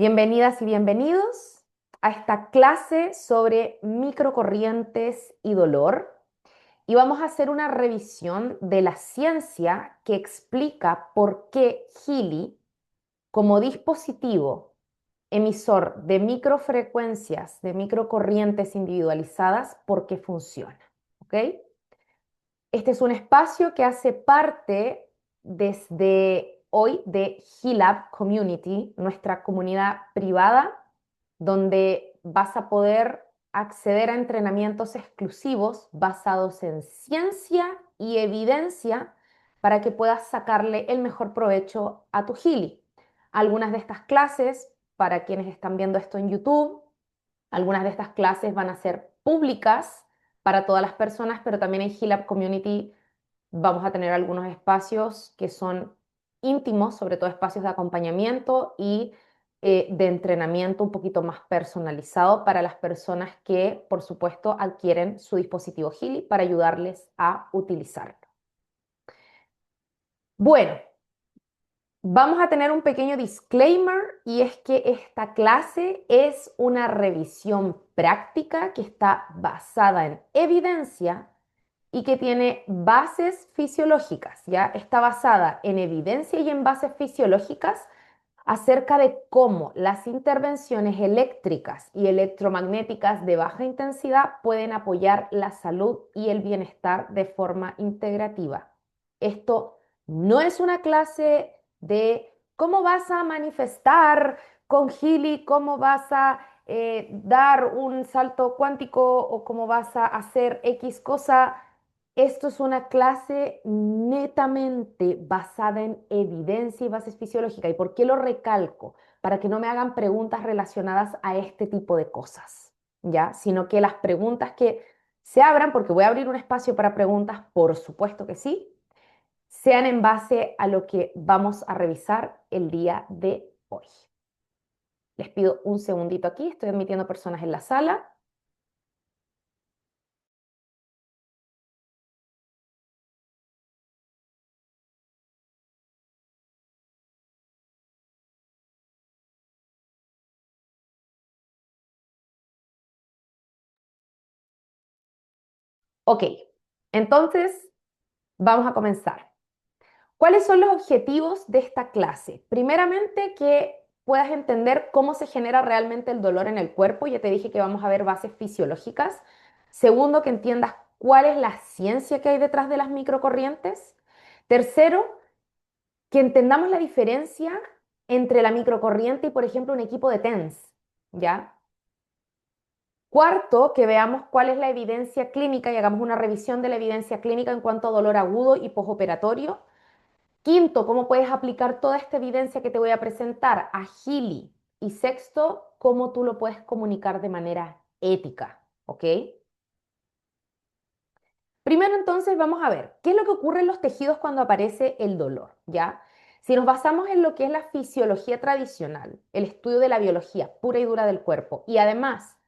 Bienvenidas y bienvenidos a esta clase sobre microcorrientes y dolor. Y vamos a hacer una revisión de la ciencia que explica por qué Healy, como dispositivo emisor de microfrecuencias, de microcorrientes individualizadas, por qué funciona. ¿Ok? Este es un espacio que hace parte desde hoy de HealLab Community, nuestra comunidad privada, donde vas a poder acceder a entrenamientos exclusivos basados en ciencia y evidencia para que puedas sacarle el mejor provecho a tu Healy. Algunas de estas clases, para quienes están viendo esto en YouTube, algunas de estas clases van a ser públicas para todas las personas, pero también en HealLab Community vamos a tener algunos espacios que son íntimos, sobre todo espacios de acompañamiento y de entrenamiento un poquito más personalizado para las personas que, por supuesto, adquieren su dispositivo Healy para ayudarles a utilizarlo. Bueno, vamos a tener un pequeño disclaimer y es que esta clase es una revisión práctica que está basada en evidencia y que tiene bases fisiológicas, ¿ya? Está basada en evidencia y en bases fisiológicas acerca de cómo las intervenciones eléctricas y electromagnéticas de baja intensidad pueden apoyar la salud y el bienestar de forma integrativa. Esto no es una clase de cómo vas a manifestar con Healy, cómo vas a dar un salto cuántico o cómo vas a hacer X cosa. Esto es una clase netamente basada en evidencia y bases fisiológicas. ¿Y por qué lo recalco? Para que no me hagan preguntas relacionadas a este tipo de cosas, ¿ya? Sino que las preguntas que se abran, porque voy a abrir un espacio para preguntas, por supuesto que sí, sean en base a lo que vamos a revisar el día de hoy. Les pido un segundito aquí, estoy admitiendo personas en la sala. Ok, entonces vamos a comenzar. ¿Cuáles son los objetivos de esta clase? Primeramente, que puedas entender cómo se genera realmente el dolor en el cuerpo. Ya te dije que vamos a ver bases fisiológicas. Segundo, que entiendas cuál es la ciencia que hay detrás de las microcorrientes. Tercero, que entendamos la diferencia entre la microcorriente y, por ejemplo, un equipo de TENS, ¿ya? Cuarto, que veamos cuál es la evidencia clínica y hagamos una revisión de la evidencia clínica en cuanto a dolor agudo y postoperatorio. Quinto, cómo puedes aplicar toda esta evidencia que te voy a presentar a Healy. Y sexto, cómo tú lo puedes comunicar de manera ética, ¿ok? Primero entonces vamos a ver, ¿qué es lo que ocurre en los tejidos cuando aparece el dolor? ¿Ya? Si nos basamos en lo que es la fisiología tradicional, el estudio de la biología pura y dura del cuerpo, y además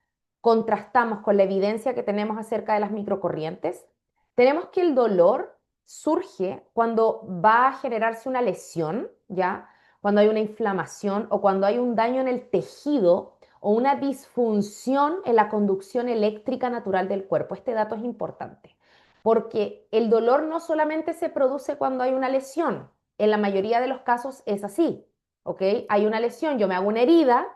contrastamos con la evidencia que tenemos acerca de las microcorrientes, tenemos que el dolor surge cuando va a generarse una lesión, ¿ya? Cuando hay una inflamación o cuando hay un daño en el tejido o una disfunción en la conducción eléctrica natural del cuerpo. Este dato es importante porque el dolor no solamente se produce cuando hay una lesión, en la mayoría de los casos es así, ¿ok? Hay una lesión, yo me hago una herida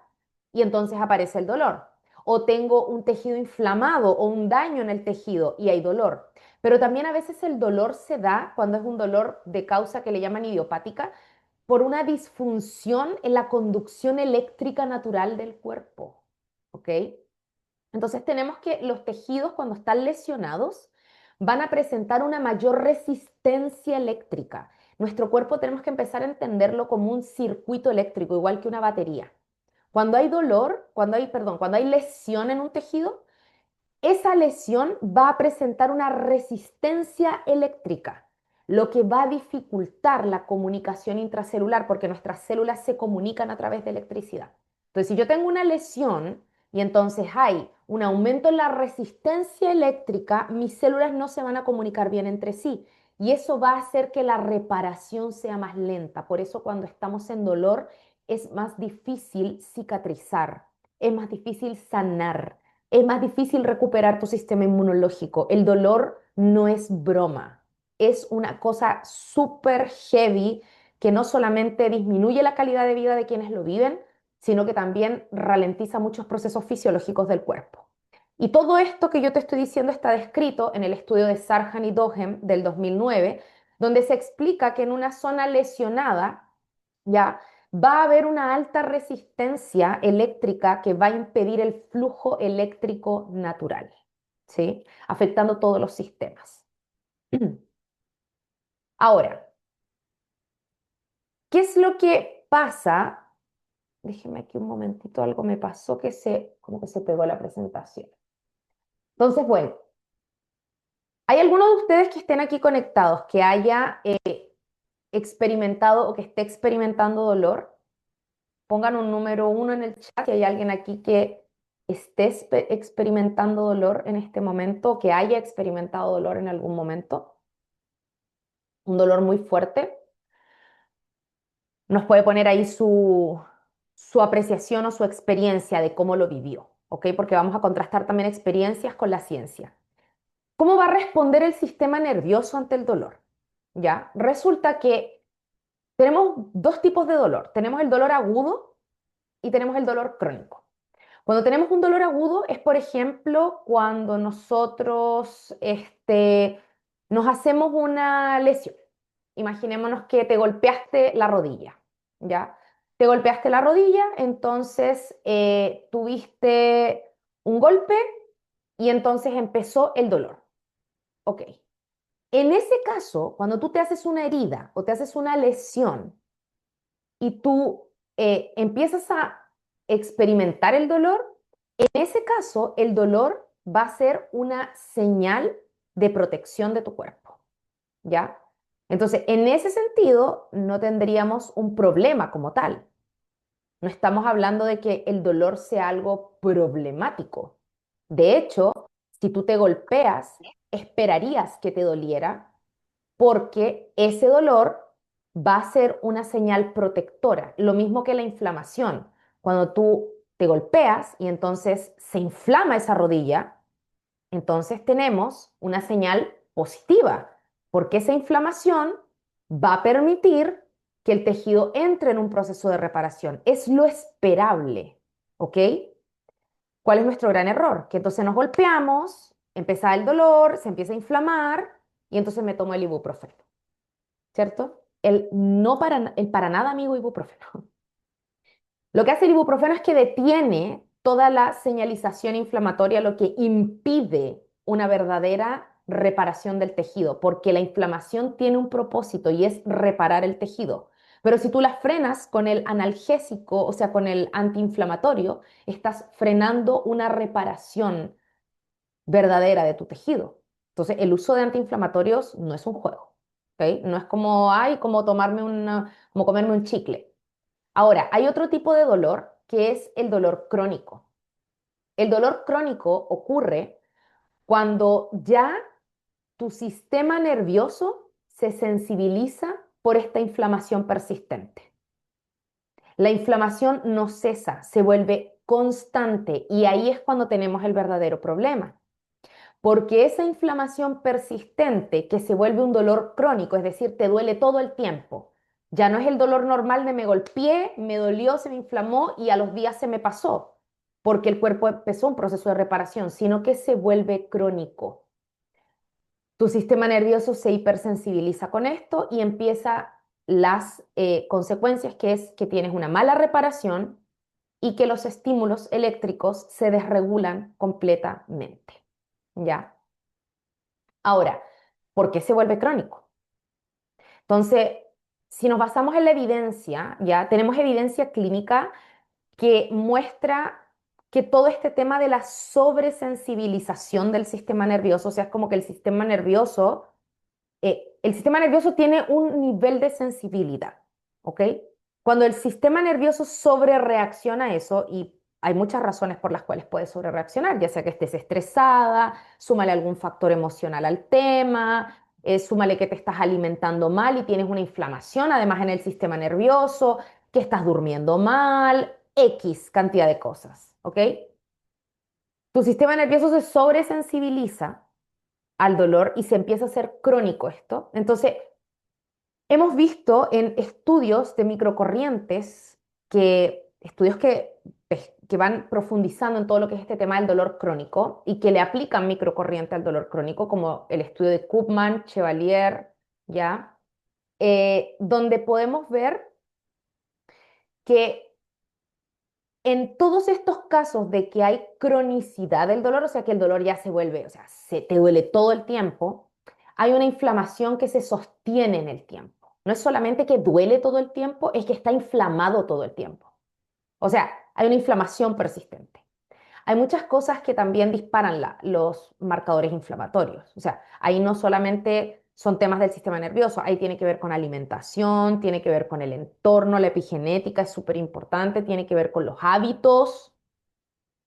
y entonces aparece el dolor. O tengo un tejido inflamado o un daño en el tejido y hay dolor. Pero también a veces el dolor se da cuando es un dolor de causa que le llaman idiopática por una disfunción en la conducción eléctrica natural del cuerpo, ¿ok? Entonces tenemos que los tejidos cuando están lesionados van a presentar una mayor resistencia eléctrica. Nuestro cuerpo tenemos que empezar a entenderlo como un circuito eléctrico, igual que una batería. Cuando hay dolor, cuando hay lesión en un tejido, esa lesión va a presentar una resistencia eléctrica, lo que va a dificultar la comunicación intracelular porque nuestras células se comunican a través de electricidad. Entonces, si yo tengo una lesión y entonces hay un aumento en la resistencia eléctrica, mis células no se van a comunicar bien entre sí y eso va a hacer que la reparación sea más lenta. Por eso cuando estamos en dolor es más difícil cicatrizar, es más difícil sanar, es más difícil recuperar tu sistema inmunológico. El dolor no es broma, es una cosa súper heavy que no solamente disminuye la calidad de vida de quienes lo viven, sino que también ralentiza muchos procesos fisiológicos del cuerpo. Y todo esto que yo te estoy diciendo está descrito en el estudio de Sarhan y Dohem del 2009, donde se explica que en una zona lesionada, ya, va a haber una alta resistencia eléctrica que va a impedir el flujo eléctrico natural, ¿sí? Afectando todos los sistemas. Ahora, ¿qué es lo que pasa? Déjeme aquí un momentito, algo me pasó que como que se pegó la presentación. Entonces, bueno, ¿hay alguno de ustedes que estén aquí conectados que haya experimentado o que esté experimentando dolor? Pongan un número 1 en el chat si hay alguien aquí que esté experimentando dolor en este momento o que haya experimentado dolor en algún momento. Un dolor muy fuerte. Nos puede poner ahí su apreciación o su experiencia de cómo lo vivió, ¿ok? Porque vamos a contrastar también experiencias con la ciencia. ¿Cómo va a responder el sistema nervioso ante el dolor? ¿Ya? Resulta que tenemos dos tipos de dolor. Tenemos el dolor agudo y tenemos el dolor crónico. Cuando tenemos un dolor agudo es, por ejemplo, cuando nosotros nos hacemos una lesión. Imaginémonos que te golpeaste la rodilla, ¿ya? Te golpeaste la rodilla, entonces tuviste un golpe y entonces empezó el dolor. Ok. En ese caso, cuando tú te haces una herida o te haces una lesión y tú empiezas a experimentar el dolor, en ese caso el dolor va a ser una señal de protección de tu cuerpo, ¿ya? Entonces, en ese sentido, no tendríamos un problema como tal. No estamos hablando de que el dolor sea algo problemático. De hecho, si tú te golpeas, esperarías que te doliera porque ese dolor va a ser una señal protectora, lo mismo que la inflamación. Cuando tú te golpeas y entonces se inflama esa rodilla, entonces tenemos una señal positiva, porque esa inflamación va a permitir que el tejido entre en un proceso de reparación. Es lo esperable, ¿ok? ¿Cuál es nuestro gran error? Que entonces nos golpeamos, empieza el dolor, se empieza a inflamar y entonces me tomo el ibuprofeno. ¿Cierto? El para nada amigo ibuprofeno. Lo que hace el ibuprofeno es que detiene toda la señalización inflamatoria, lo que impide una verdadera reparación del tejido, porque la inflamación tiene un propósito y es reparar el tejido. Pero si tú la frenas con el analgésico, o sea, con el antiinflamatorio, estás frenando una reparación verdadera de tu tejido. Entonces, el uso de antiinflamatorios no es un juego, ¿ok? No es como, ay, como como comerme un chicle. Ahora, hay otro tipo de dolor que es el dolor crónico. El dolor crónico ocurre cuando ya tu sistema nervioso se sensibiliza por esta inflamación persistente. La inflamación no cesa, se vuelve constante y ahí es cuando tenemos el verdadero problema. Porque esa inflamación persistente que se vuelve un dolor crónico, es decir, te duele todo el tiempo, ya no es el dolor normal de me golpeé, me dolió, se me inflamó y a los días se me pasó, porque el cuerpo empezó un proceso de reparación, sino que se vuelve crónico. Tu sistema nervioso se hipersensibiliza con esto y empieza las consecuencias, que es que tienes una mala reparación y que los estímulos eléctricos se desregulan completamente. ¿Ya? Ahora, ¿por qué se vuelve crónico? Entonces, si nos basamos en la evidencia, ya tenemos evidencia clínica que muestra que todo este tema de la sobresensibilización del sistema nervioso, o sea, es como que el sistema nervioso tiene un nivel de sensibilidad, ¿ok? Cuando el sistema nervioso sobrereacciona a eso, y hay muchas razones por las cuales puede sobrereaccionar, ya sea que estés estresada, súmale algún factor emocional al tema, súmale que te estás alimentando mal y tienes una inflamación además en el sistema nervioso, que estás durmiendo mal, X cantidad de cosas, ¿ok? Tu sistema nervioso se sobresensibiliza al dolor y se empieza a hacer crónico esto. Entonces, hemos visto en estudios de microcorrientes estudios que van profundizando en todo lo que es este tema del dolor crónico y que le aplican microcorriente al dolor crónico, como el estudio de Koopman, Chevalier, ¿ya? Donde podemos ver que en todos estos casos de que hay cronicidad del dolor, o sea, que el dolor ya se vuelve, o sea, se te duele todo el tiempo, hay una inflamación que se sostiene en el tiempo. No es solamente que duele todo el tiempo, es que está inflamado todo el tiempo. O sea, hay una inflamación persistente. Hay muchas cosas que también disparan los marcadores inflamatorios. O sea, ahí no solamente son temas del sistema nervioso, ahí tiene que ver con alimentación, tiene que ver con el entorno, la epigenética es súper importante, tiene que ver con los hábitos,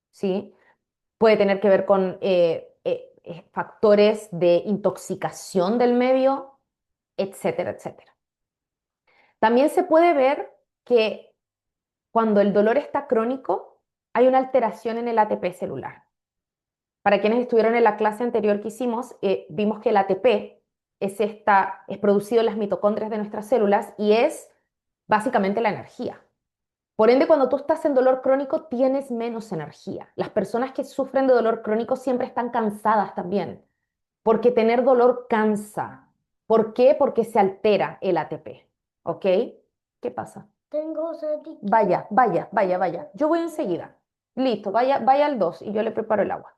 ¿sí? Puede tener que ver con factores de intoxicación del medio, etcétera, etcétera. También se puede ver que cuando el dolor está crónico, hay una alteración en el ATP celular. Para quienes estuvieron en la clase anterior que hicimos, vimos que el ATP es producido en las mitocondrias de nuestras células y es básicamente la energía. Por ende, cuando tú estás en dolor crónico, tienes menos energía. Las personas que sufren de dolor crónico siempre están cansadas también, porque tener dolor cansa. ¿Por qué? Porque se altera el ATP. ¿Ok? ¿Qué pasa? Tengo sed y Vaya, vaya, vaya, vaya. Yo voy enseguida. Listo, vaya, vaya al 2 y yo le preparo el agua.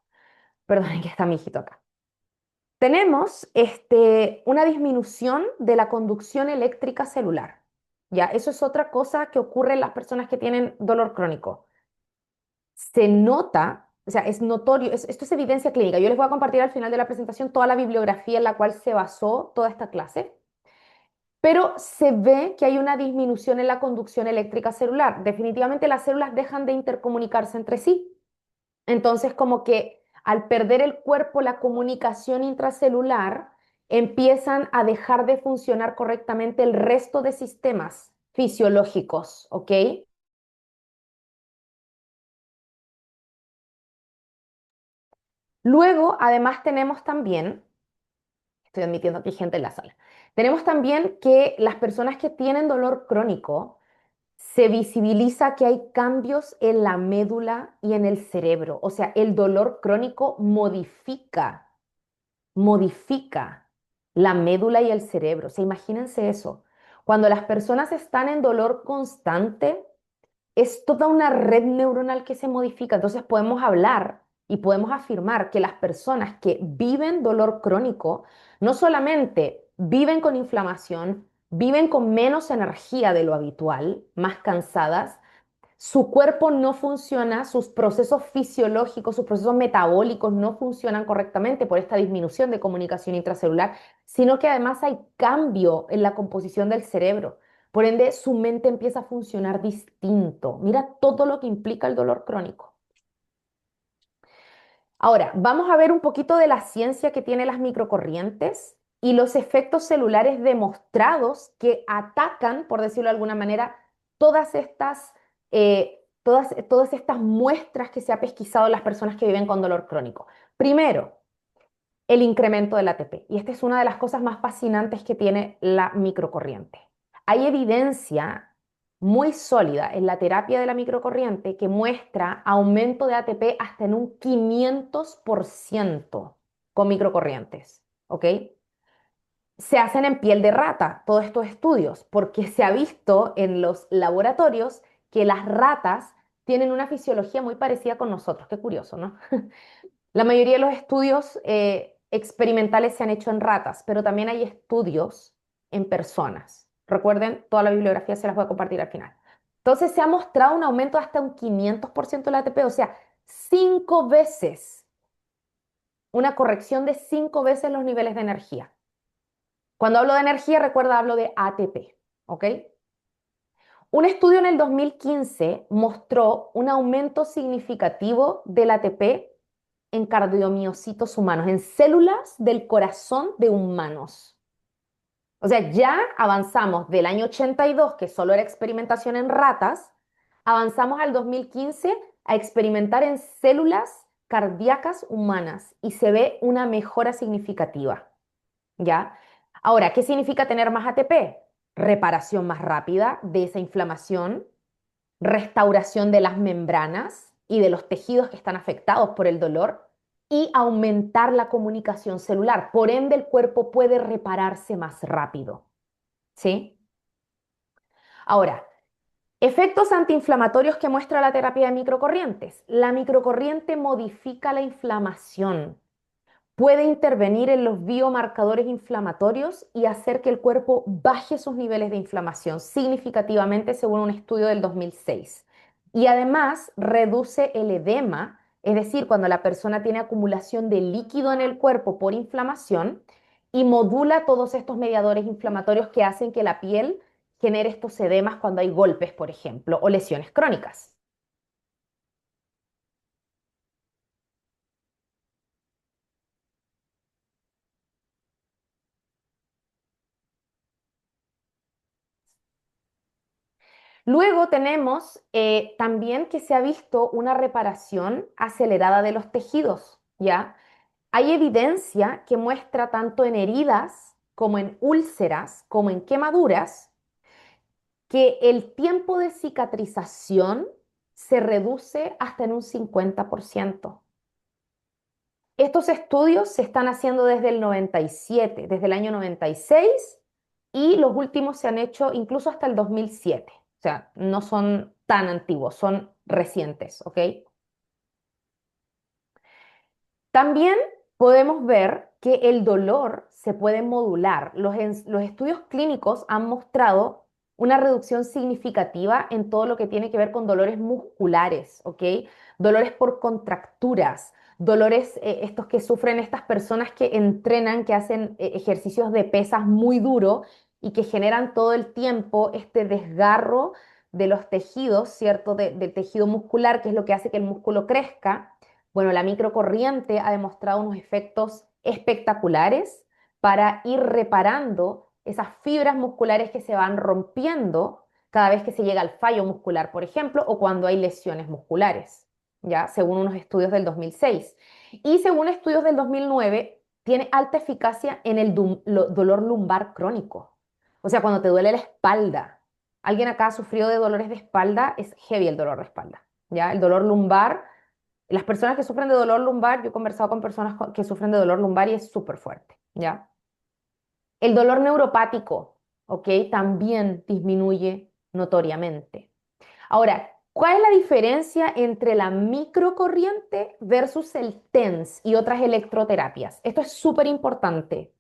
Perdonen que está mi hijito acá. Tenemos una disminución de la conducción eléctrica celular. Ya, eso es otra cosa que ocurre en las personas que tienen dolor crónico. Se nota, o sea, es notorio, esto es evidencia clínica. Yo les voy a compartir al final de la presentación toda la bibliografía en la cual se basó toda esta clase, pero se ve que hay una disminución en la conducción eléctrica celular. Definitivamente las células dejan de intercomunicarse entre sí. Entonces, como que al perder el cuerpo la comunicación intracelular, empiezan a dejar de funcionar correctamente el resto de sistemas fisiológicos, ¿ok? Luego, además, tenemos también, estoy admitiendo que hay gente en la sala, tenemos también que las personas que tienen dolor crónico, se visibiliza que hay cambios en la médula y en el cerebro. O sea, el dolor crónico modifica la médula y el cerebro. O sea, imagínense eso. Cuando las personas están en dolor constante, es toda una red neuronal que se modifica. Entonces podemos hablar y podemos afirmar que las personas que viven dolor crónico no solamente viven con inflamación, viven con menos energía de lo habitual, más cansadas, su cuerpo no funciona, sus procesos fisiológicos, sus procesos metabólicos no funcionan correctamente por esta disminución de comunicación intracelular, sino que además hay cambio en la composición del cerebro. Por ende, su mente empieza a funcionar distinto. Mira todo lo que implica el dolor crónico. Ahora, vamos a ver un poquito de la ciencia que tiene las microcorrientes y los efectos celulares demostrados que atacan, por decirlo de alguna manera, todas estas muestras que se ha pesquisado en las personas que viven con dolor crónico. Primero, el incremento del ATP. Y esta es una de las cosas más fascinantes que tiene la microcorriente. Hay evidencia muy sólida en la terapia de la microcorriente que muestra aumento de ATP hasta en un 500% con microcorrientes, ¿ok? Se hacen en piel de rata todos estos estudios porque se ha visto en los laboratorios que las ratas tienen una fisiología muy parecida con nosotros. Qué curioso, ¿no? La mayoría de los estudios experimentales se han hecho en ratas, pero también hay estudios en personas. Recuerden, toda la bibliografía se las voy a compartir al final. Entonces se ha mostrado un aumento hasta un 500% del ATP, o sea, 5 veces, una corrección de 5 veces los niveles de energía. Cuando hablo de energía, recuerda, hablo de ATP, ¿ok? Un estudio en el 2015 mostró un aumento significativo del ATP en cardiomiocitos humanos, en células del corazón de humanos. O sea, ya avanzamos del año 82, que solo era experimentación en ratas, avanzamos al 2015 a experimentar en células cardíacas humanas y se ve una mejora significativa, ¿ya? Ahora, ¿qué significa tener más ATP? Reparación más rápida de esa inflamación, restauración de las membranas y de los tejidos que están afectados por el dolor y aumentar la comunicación celular. Por ende, el cuerpo puede repararse más rápido. ¿Sí? Ahora, efectos antiinflamatorios que muestra la terapia de microcorrientes. La microcorriente modifica la inflamación, puede intervenir en los biomarcadores inflamatorios y hacer que el cuerpo baje sus niveles de inflamación significativamente según un estudio del 2006. Y además reduce el edema, es decir, cuando la persona tiene acumulación de líquido en el cuerpo por inflamación y modula todos estos mediadores inflamatorios que hacen que la piel genere estos edemas cuando hay golpes, por ejemplo, o lesiones crónicas. Luego tenemos también que se ha visto una reparación acelerada de los tejidos, ¿ya? Hay evidencia que muestra tanto en heridas como en úlceras, como en quemaduras, que el tiempo de cicatrización se reduce hasta en un 50%. Estos estudios se están haciendo desde el 97, desde el año 96, y los últimos se han hecho incluso hasta el 2007. O sea, no son tan antiguos, son recientes, ¿ok? También podemos ver que el dolor se puede modular. Los estudios clínicos han mostrado una reducción significativa en todo lo que tiene que ver con dolores musculares, ¿ok? Dolores por contracturas, dolores estos que sufren estas personas que entrenan, que hacen ejercicios de pesas muy duro y que generan todo el tiempo este desgarro de los tejidos, ¿cierto? Del tejido muscular, que es lo que hace que el músculo crezca. Bueno, la microcorriente ha demostrado unos efectos espectaculares para ir reparando esas fibras musculares que se van rompiendo cada vez que se llega al fallo muscular, por ejemplo, o cuando hay lesiones musculares, ¿ya? Según unos estudios del 2006. Y según estudios del 2009, tiene alta eficacia en el dolor lumbar crónico. O sea, cuando te duele la espalda. ¿Alguien acá ha sufrido de dolores de espalda? Es heavy el dolor de espalda, ¿ya? El dolor lumbar, las personas que sufren de dolor lumbar, yo he conversado con personas que sufren de dolor lumbar y es súper fuerte, ¿ya? El dolor neuropático, ¿ok? También disminuye notoriamente. Ahora, ¿cuál es la diferencia entre la microcorriente versus el TENS y otras electroterapias? Esto es súper importante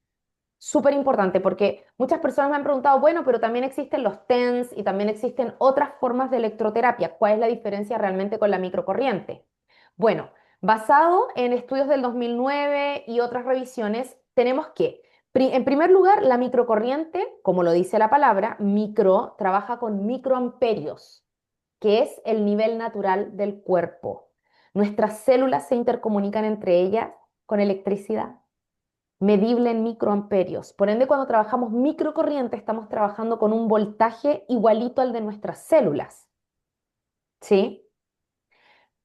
porque muchas personas me han preguntado, bueno, pero también existen los TENS y también existen otras formas de electroterapia. ¿Cuál es la diferencia realmente con la microcorriente? Bueno, basado en estudios del 2009 y otras revisiones, tenemos que, en primer lugar, la microcorriente, como lo dice la palabra, micro, trabaja con microamperios, que es el nivel natural del cuerpo. Nuestras células se intercomunican entre ellas con electricidad medible en microamperios. Por ende, cuando trabajamos microcorriente, estamos trabajando con un voltaje igualito al de nuestras células. ¿Sí?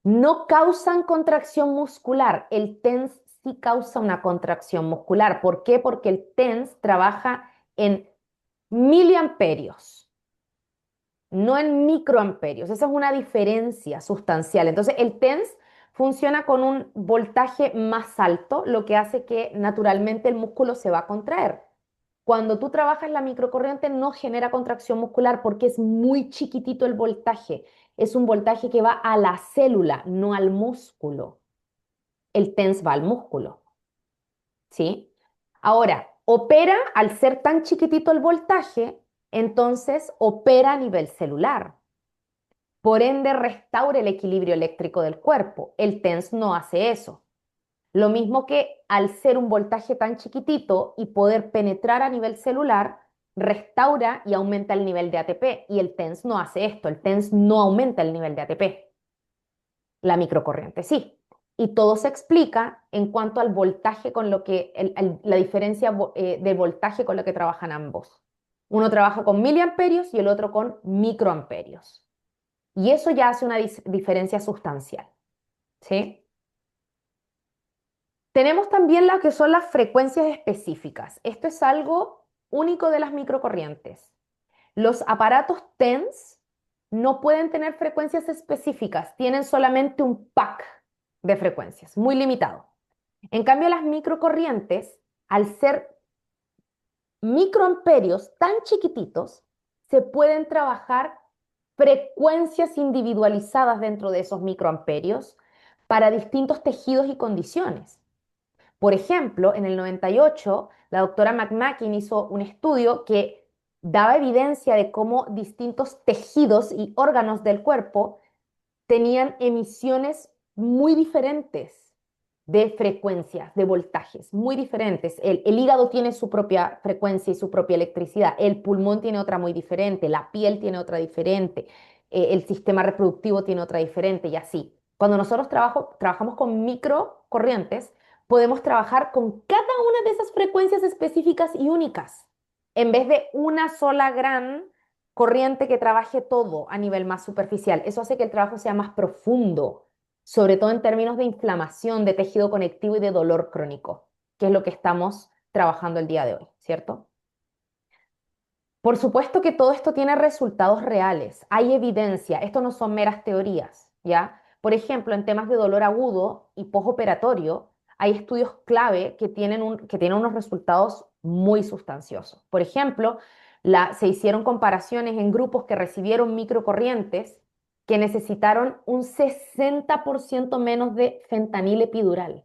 No causan contracción muscular. El TENS sí causa una contracción muscular. ¿Por qué? Porque el TENS trabaja en miliamperios, no en microamperios. Esa es una diferencia sustancial. Entonces, el TENS funciona con un voltaje más alto, lo que hace que naturalmente el músculo se va a contraer. Cuando tú trabajas la microcorriente no genera contracción muscular porque es muy chiquitito el voltaje. Es un voltaje que va a la célula, no al músculo. El TENS va al músculo, ¿sí? Ahora, opera al ser tan chiquitito el voltaje, entonces opera a nivel celular. Por ende, restaura el equilibrio eléctrico del cuerpo. El TENS no hace eso. Lo mismo que al ser un voltaje tan chiquitito y poder penetrar a nivel celular, restaura y aumenta el nivel de ATP. Y el TENS no hace esto, el TENS no aumenta el nivel de ATP. La microcorriente sí. Y todo se explica en cuanto al voltaje con lo que, la diferencia de voltaje con lo que trabajan ambos. Uno trabaja con miliamperios y el otro con microamperios. Y eso ya hace una diferencia sustancial, ¿sí? Tenemos también las que son las frecuencias específicas. Esto es algo único de las microcorrientes. Los aparatos TENS no pueden tener frecuencias específicas, tienen solamente un pack de frecuencias, muy limitado. En cambio, las microcorrientes, al ser microamperios tan chiquititos, se pueden trabajar frecuencias individualizadas dentro de esos microamperios para distintos tejidos y condiciones. Por ejemplo, en el 98, la doctora McMakin hizo un estudio que daba evidencia de cómo distintos tejidos y órganos del cuerpo tenían emisiones muy diferentes de frecuencias, de voltajes, muy diferentes. El hígado tiene su propia frecuencia y su propia electricidad, el pulmón tiene otra muy diferente, la piel tiene otra diferente, el sistema reproductivo tiene otra diferente y así. Cuando nosotros trabajamos con microcorrientes, podemos trabajar con cada una de esas frecuencias específicas y únicas, en vez de una sola gran corriente que trabaje todo a nivel más superficial. Eso hace que el trabajo sea más profundo, sobre todo en términos de inflamación, de tejido conectivo y de dolor crónico, que es lo que estamos trabajando el día de hoy, ¿cierto? Por supuesto que todo esto tiene resultados reales, hay evidencia, esto no son meras teorías, ¿ya? Por ejemplo, en temas de dolor agudo y postoperatorio, hay estudios clave que tienen unos resultados muy sustanciosos. Por ejemplo, se hicieron comparaciones en grupos que recibieron microcorrientes que necesitaron un 60% menos de fentanil epidural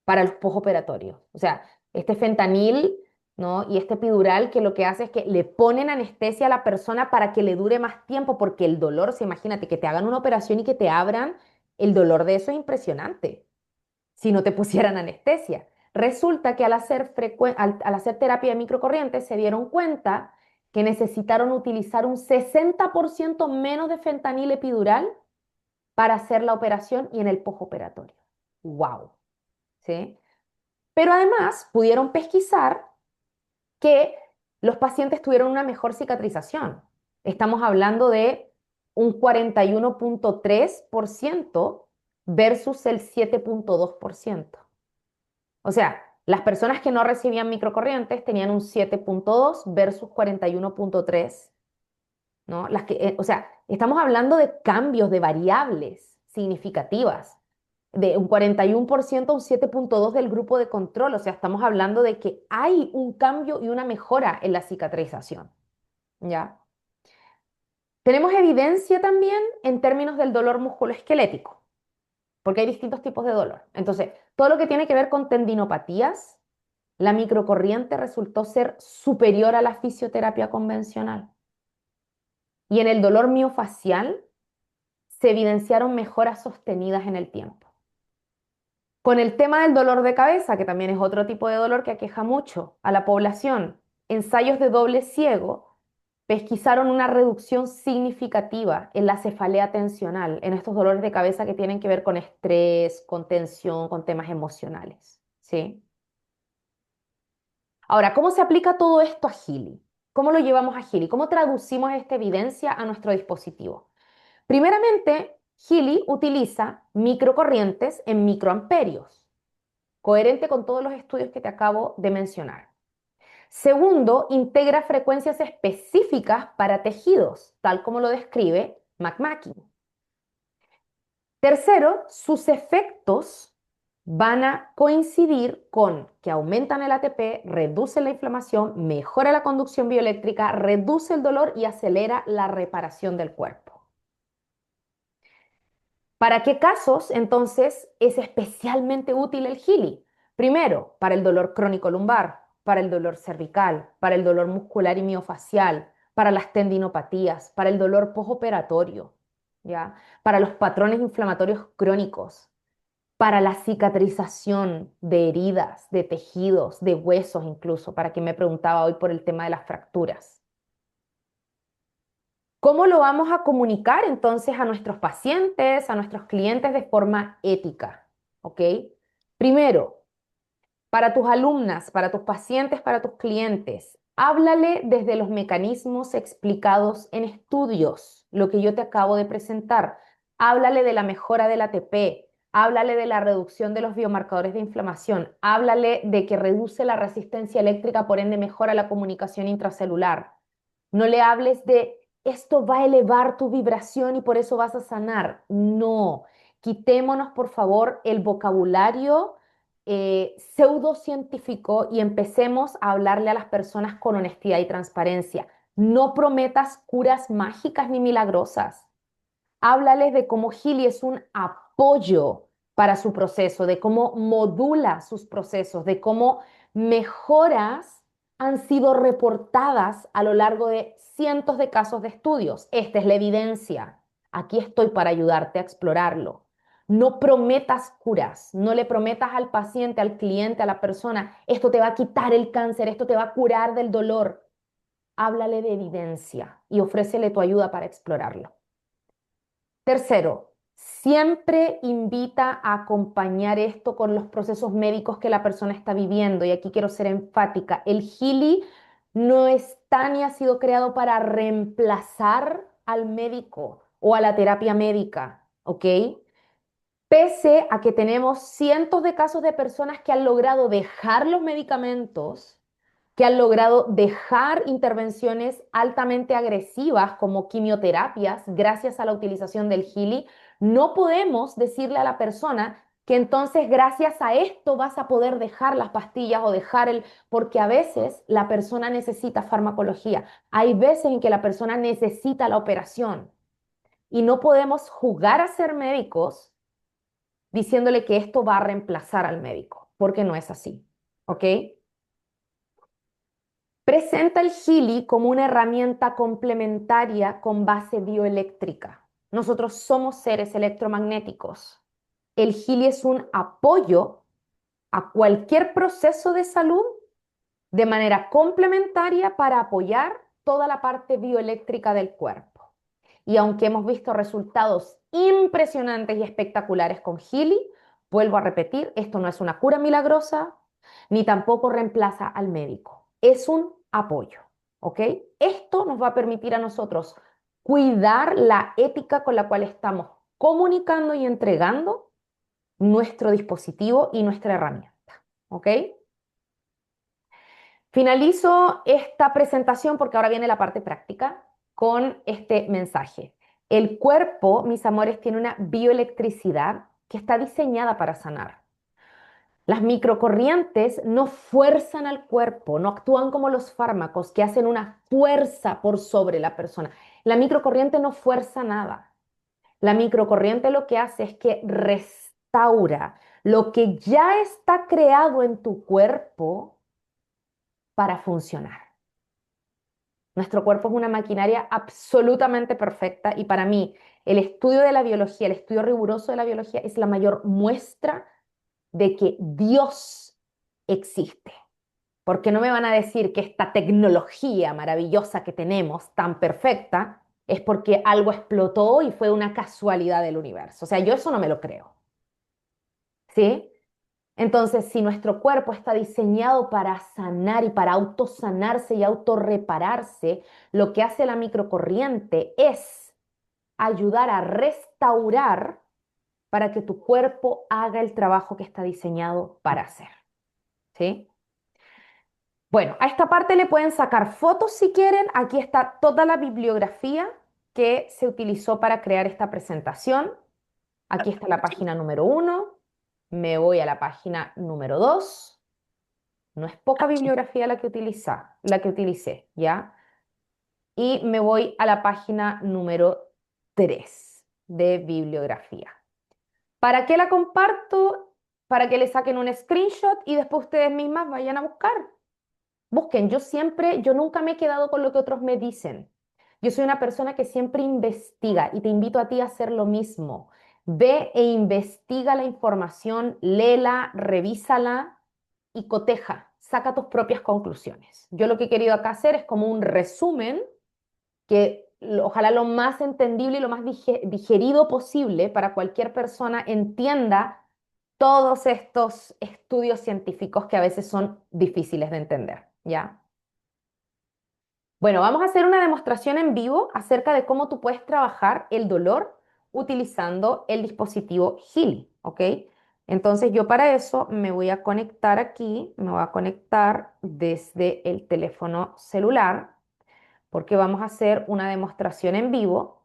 para los postoperatorios. O sea, este fentanil, ¿no? Y este epidural que lo que hace es que le ponen anestesia a la persona para que le dure más tiempo, porque el dolor, si imagínate que te hagan una operación y que te abran, el dolor de eso es impresionante si no te pusieran anestesia. Resulta que al hacer terapia de microcorrientes se dieron cuenta que necesitaron utilizar un 60% menos de fentanil epidural para hacer la operación y en el postoperatorio. ¡Wow! ¿Sí? Pero además pudieron pesquisar que los pacientes tuvieron una mejor cicatrización. Estamos hablando de un 41,3% versus el 7,2%. O sea, las personas que no recibían microcorrientes tenían un 7,2 versus 41,3, ¿no? O sea, estamos hablando de cambios de variables significativas, de un 41% a un 7,2 del grupo de control. O sea, estamos hablando de que hay un cambio y una mejora en la cicatrización, ¿ya? Tenemos evidencia también en términos del dolor musculoesquelético, porque hay distintos tipos de dolor. Entonces, todo lo que tiene que ver con tendinopatías, la microcorriente resultó ser superior a la fisioterapia convencional. Y en el dolor miofacial se evidenciaron mejoras sostenidas en el tiempo. Con el tema del dolor de cabeza, que también es otro tipo de dolor que aqueja mucho a la población, ensayos de doble ciego pesquisaron una reducción significativa en la cefalea tensional, en estos dolores de cabeza que tienen que ver con estrés, con tensión, con temas emocionales, ¿sí? Ahora, ¿cómo se aplica todo esto a Healy? ¿Cómo lo llevamos a Healy? ¿Cómo traducimos esta evidencia a nuestro dispositivo? Primeramente, Healy utiliza microcorrientes en microamperios, coherente con todos los estudios que te acabo de mencionar. Segundo, integra frecuencias específicas para tejidos, tal como lo describe McMakin. Tercero, sus efectos van a coincidir con que aumentan el ATP, reducen la inflamación, mejora la conducción bioeléctrica, reduce el dolor y acelera la reparación del cuerpo. ¿Para qué casos entonces es especialmente útil el Healy? Primero, para el dolor crónico lumbar, para el dolor cervical, para el dolor muscular y miofacial, para las tendinopatías, para el dolor postoperatorio, ¿ya? Para los patrones inflamatorios crónicos, para la cicatrización de heridas, de tejidos, de huesos incluso, para quien me preguntaba hoy por el tema de las fracturas. ¿Cómo lo vamos a comunicar entonces a nuestros pacientes, a nuestros clientes de forma ética? ¿Ok? Primero, para tus alumnas, para tus pacientes, para tus clientes, háblale desde los mecanismos explicados en estudios, lo que yo te acabo de presentar. Háblale de la mejora del ATP, háblale de la reducción de los biomarcadores de inflamación, háblale de que reduce la resistencia eléctrica, por ende mejora la comunicación intracelular. No le hables de esto va a elevar tu vibración y por eso vas a sanar. No, quitémonos por favor el vocabulario pseudocientífico y empecemos a hablarle a las personas con honestidad y transparencia. No prometas curas mágicas ni milagrosas. Háblales de cómo Gili es un apoyo para su proceso, de cómo modula sus procesos, de cómo mejoras han sido reportadas a lo largo de cientos de casos de estudios. Esta es la evidencia. Aquí estoy para ayudarte a explorarlo. No prometas curas, no le prometas al paciente, al cliente, a la persona, esto te va a quitar el cáncer, esto te va a curar del dolor. Háblale de evidencia y ofrécele tu ayuda para explorarlo. Tercero, siempre invita a acompañar esto con los procesos médicos que la persona está viviendo. Y aquí quiero ser enfática. El Healy no está ni ha sido creado para reemplazar al médico o a la terapia médica, ¿ok? Pese a que tenemos cientos de casos de personas que han logrado dejar los medicamentos, que han logrado dejar intervenciones altamente agresivas como quimioterapias gracias a la utilización del Healy, no podemos decirle a la persona que entonces gracias a esto vas a poder dejar las pastillas o dejar porque a veces la persona necesita farmacología, hay veces en que la persona necesita la operación y no podemos jugar a ser médicos diciéndole que esto va a reemplazar al médico, porque no es así, ¿ok? Presenta el Healy como una herramienta complementaria con base bioeléctrica. Nosotros somos seres electromagnéticos. El Healy es un apoyo a cualquier proceso de salud de manera complementaria para apoyar toda la parte bioeléctrica del cuerpo. Y aunque hemos visto resultados impresionantes y espectaculares con Healy, vuelvo a repetir, esto no es una cura milagrosa, ni tampoco reemplaza al médico. Es un apoyo, ¿ok? Esto nos va a permitir a nosotros cuidar la ética con la cual estamos comunicando y entregando nuestro dispositivo y nuestra herramienta, ¿ok? Finalizo esta presentación porque ahora viene la parte práctica con este mensaje. El cuerpo, mis amores, tiene una bioelectricidad que está diseñada para sanar. Las microcorrientes no fuerzan al cuerpo, no actúan como los fármacos que hacen una fuerza por sobre la persona. La microcorriente no fuerza nada. La microcorriente lo que hace es que restaura lo que ya está creado en tu cuerpo para funcionar. Nuestro cuerpo es una maquinaria absolutamente perfecta y para mí el estudio de la biología, el estudio riguroso de la biología es la mayor muestra de que Dios existe. Porque no me van a decir que esta tecnología maravillosa que tenemos, tan perfecta, es porque algo explotó y fue una casualidad del universo. O sea, yo eso no me lo creo. ¿Sí? Entonces, si nuestro cuerpo está diseñado para sanar y para autosanarse y autorrepararse, lo que hace la microcorriente es ayudar a restaurar para que tu cuerpo haga el trabajo que está diseñado para hacer. ¿Sí? Bueno, a esta parte le pueden sacar fotos si quieren. Aquí está toda la bibliografía que se utilizó para crear esta presentación. Aquí está la página número 1. Me voy a la página número 2. No es poca bibliografía la que utilicé, ¿ya? Y me voy a la página número 3 de bibliografía. ¿Para qué la comparto? Para que le saquen un screenshot y después ustedes mismas vayan a buscar. Busquen, yo nunca me he quedado con lo que otros me dicen. Yo soy una persona que siempre investiga y te invito a ti a hacer lo mismo. Ve e investiga la información, léela, revísala y coteja, saca tus propias conclusiones. Yo lo que he querido acá hacer es como un resumen que ojalá lo más entendible y lo más digerido posible para cualquier persona entienda todos estos estudios científicos que a veces son difíciles de entender, ¿ya? Bueno, vamos a hacer una demostración en vivo acerca de cómo tú puedes trabajar el dolor utilizando el dispositivo Healy, ¿ok? Entonces yo para eso me voy a conectar aquí, me voy a conectar desde el teléfono celular porque vamos a hacer una demostración en vivo.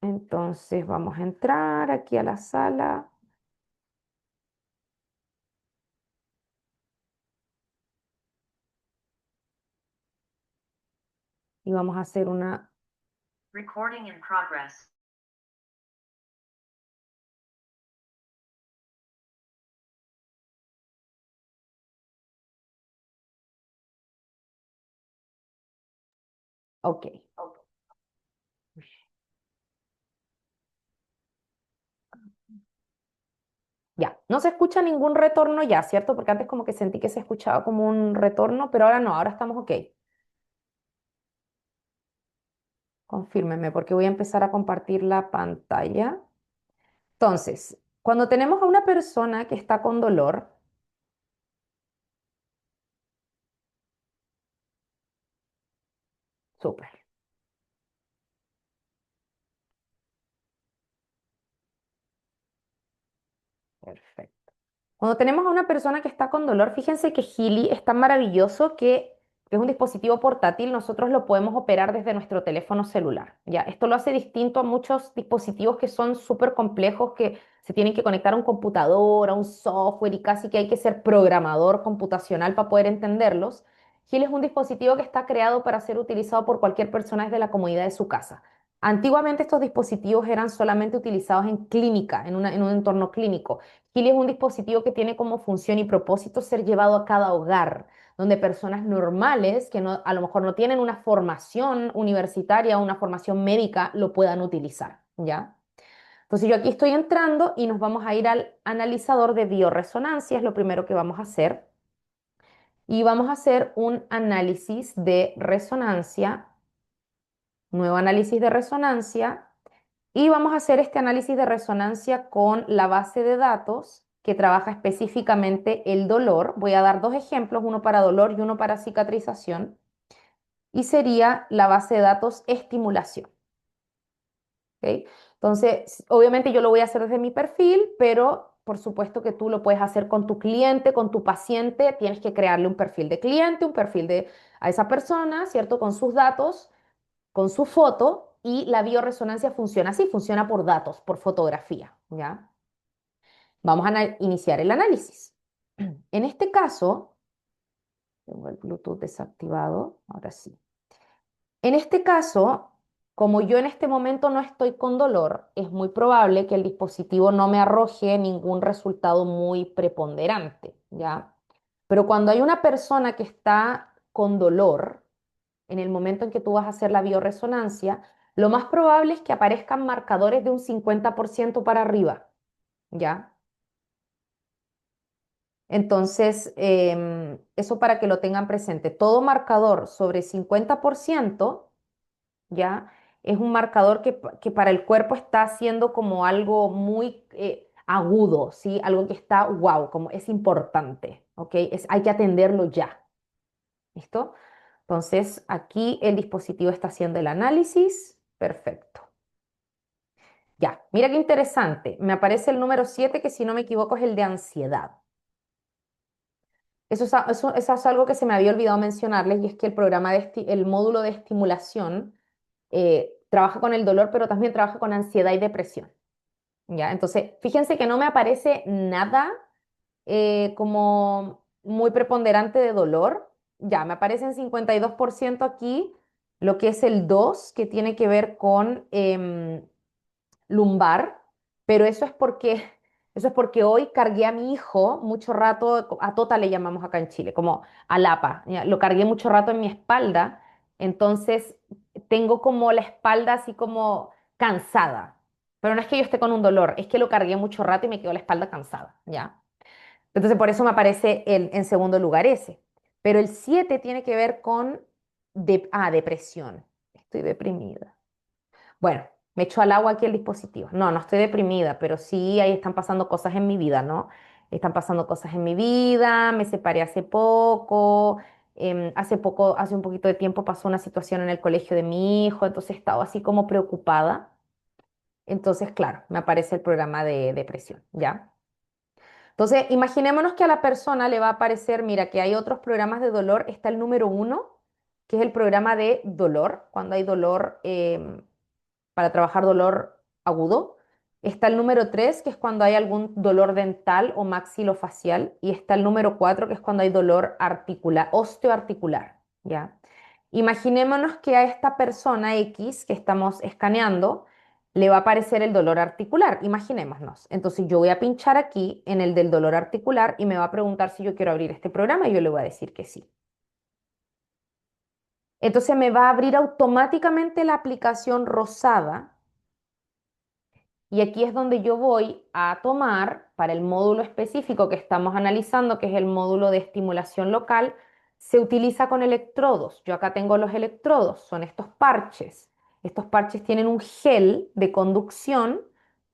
Entonces vamos a entrar aquí a la sala y vamos a hacer una... Recording in progress. Ok, ya. No se escucha ningún retorno ya, ¿cierto? Porque antes como que sentí que se escuchaba como un retorno, pero ahora no, ahora estamos ok. Confírmeme porque voy a empezar a compartir la pantalla. Entonces, cuando tenemos a una persona que está con dolor, súper, perfecto. Cuando tenemos a una persona que está con dolor, fíjense que Healy es tan maravilloso que es un dispositivo portátil, nosotros lo podemos operar desde nuestro teléfono celular. ¿Ya? Esto lo hace distinto a muchos dispositivos que son súper complejos, que se tienen que conectar a un computador, a un software y casi que hay que ser programador computacional para poder entenderlos. Healy es un dispositivo que está creado para ser utilizado por cualquier persona desde la comodidad de su casa. Antiguamente estos dispositivos eran solamente utilizados en clínica, en un entorno clínico. Healy es un dispositivo que tiene como función y propósito ser llevado a cada hogar, donde personas normales, que no, a lo mejor no tienen una formación universitaria o una formación médica, lo puedan utilizar, ¿ya? Entonces yo aquí estoy entrando y nos vamos a ir al analizador de bioresonancia, es lo primero que vamos a hacer. Y vamos a hacer un análisis de resonancia, nuevo análisis de resonancia. Y vamos a hacer este análisis de resonancia con la base de datos que trabaja específicamente el dolor. Voy a dar dos ejemplos, uno para dolor y uno para cicatrización. Y sería la base de datos estimulación. ¿Ok? Entonces, obviamente yo lo voy a hacer desde mi perfil, pero por supuesto que tú lo puedes hacer con tu cliente, con tu paciente. Tienes que crearle un perfil de cliente, un perfil de a esa persona, ¿cierto? Con sus datos, con su foto y la bioresonancia funciona así, funciona por datos, por fotografía, ¿ya? Vamos a iniciar el análisis. En este caso, tengo el Bluetooth desactivado, ahora sí. En este caso, como yo en este momento no estoy con dolor, es muy probable que el dispositivo no me arroje ningún resultado muy preponderante, ¿ya? Pero cuando hay una persona que está con dolor, en el momento en que tú vas a hacer la bioresonancia, lo más probable es que aparezcan marcadores de un 50% para arriba, ¿ya? Entonces, eso para que lo tengan presente. Todo marcador sobre 50%, ¿ya? Es un marcador que para el cuerpo está haciendo como algo muy agudo, ¿sí? Algo que está, wow, como es importante, ¿ok? Hay que atenderlo ya, ¿listo? Entonces, aquí el dispositivo está haciendo el análisis. Perfecto. Ya, mira qué interesante. Me aparece el número 7 que si no me equivoco es el de ansiedad. Eso es algo que se me había olvidado mencionarles y es que el programa el módulo de estimulación trabaja con el dolor, pero también trabaja con ansiedad y depresión. ¿Ya? Entonces, fíjense que no me aparece nada como muy preponderante de dolor. Ya, me aparece en 52% aquí lo que es el 2 que tiene que ver con lumbar, pero eso es porque hoy cargué a mi hijo mucho rato, a Tota le llamamos acá en Chile, como a Lapa, ¿ya? Lo cargué mucho rato en mi espalda, entonces tengo como la espalda así como cansada, pero no es que yo esté con un dolor, es que lo cargué mucho rato y me quedó la espalda cansada, ¿ya? Entonces por eso me aparece en segundo lugar ese. Pero el 7 tiene que ver con depresión. estoy deprimida. Bueno, me echo al agua aquí el dispositivo. No, no estoy deprimida, pero sí ahí están pasando cosas en mi vida, ¿no? Están pasando cosas en mi vida, me separé hace poco, hace un poquito de tiempo pasó una situación en el colegio de mi hijo, entonces he estado así como preocupada. Entonces, claro, me aparece el programa de depresión, ¿ya? Entonces, imaginémonos que a la persona le va a aparecer, mira, que hay otros programas de dolor. Está el número uno, que es el programa de dolor, cuando hay dolor, para trabajar dolor agudo. Está el número 3, que es cuando hay algún dolor dental o maxilofacial. Y está el número 4, que es cuando hay dolor articular, osteoarticular, ¿ya? Imaginémonos que a esta persona X que estamos escaneando le va a aparecer el dolor articular, imaginémonos. Entonces yo voy a pinchar aquí en el del dolor articular y me va a preguntar si yo quiero abrir este programa y yo le voy a decir que sí. Entonces me va a abrir automáticamente la aplicación rosada y aquí es donde yo voy a tomar para el módulo específico que estamos analizando, que es el módulo de estimulación local. Se utiliza con electrodos. Yo acá tengo los electrodos, son estos parches. Estos parches tienen un gel de conducción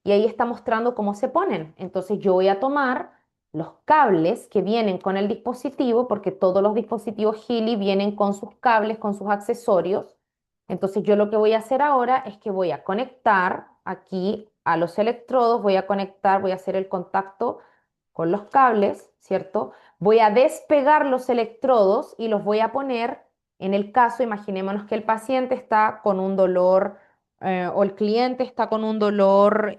y ahí está mostrando cómo se ponen. Entonces yo voy a tomar los cables que vienen con el dispositivo, porque todos los dispositivos Healy vienen con sus cables, con sus accesorios. Entonces yo lo que voy a hacer ahora es que voy a conectar aquí a los electrodos, voy a conectar, voy a hacer el contacto con los cables, ¿cierto? Voy a despegar los electrodos y los voy a poner en el caso, imaginémonos que el paciente está con un dolor o el cliente está con un dolor,